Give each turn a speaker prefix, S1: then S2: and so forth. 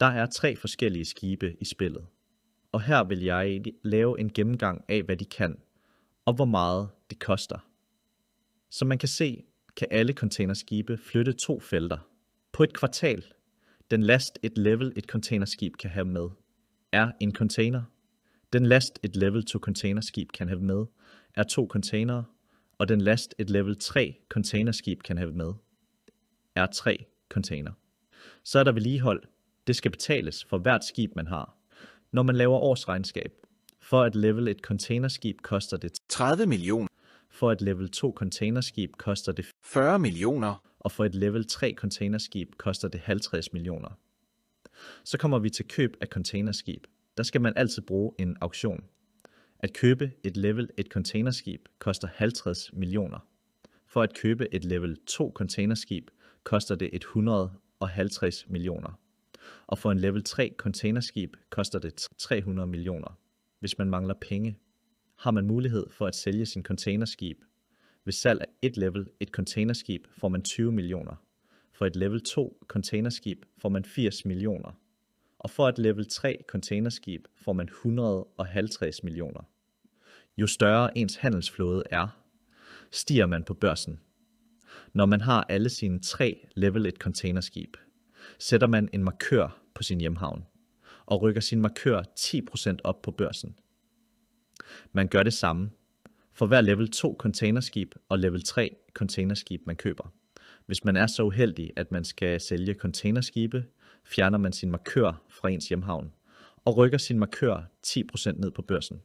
S1: Der er 3 forskellige skibe i spillet, og her vil jeg lave en gennemgang af, hvad de kan, og hvor meget det koster. Som man kan se, kan alle containerskibe flytte 2 felter. På et kvartal, den last et level et containerskib kan have med, er en container. Den last et level 2 containerskib kan have med, er 2 containere, og den last et level 3 containerskib kan have med, er 3 container. Så er der vedligehold. Det skal betales for hvert skib, man har. Når man laver årsregnskab, for at level et containerskib koster det
S2: 30 millioner,
S1: for et level 2 containerskib koster det
S2: 40 millioner,
S1: og for et level 3 containerskib koster det 50 millioner. Så kommer vi til køb af containerskib. Der skal man altid bruge en auktion. At købe et level 1 containerskib koster 50 millioner. For at købe et level 2 containerskib koster det 150 millioner. Og for en level 3 containerskib koster det 300 millioner. Hvis man mangler penge, har man mulighed for at sælge sin containerskib. Ved salg af et level 1 containerskib får man 20 millioner. For et level 2 containerskib får man 80 millioner. Og for et level 3 containerskib får man 150 millioner. Jo større ens handelsflåde er, stiger man på børsen. Når man har alle sine 3 level 1 containerskib, sætter man en markør på sin hjemhavn og rykker sin markør 10% op på børsen. Man gør det samme for hver level 2 containerskib og level 3 containerskib, man køber. Hvis man er så uheldig, at man skal sælge containerskibe, fjerner man sin markør fra ens hjemhavn og rykker sin markør 10% ned på børsen.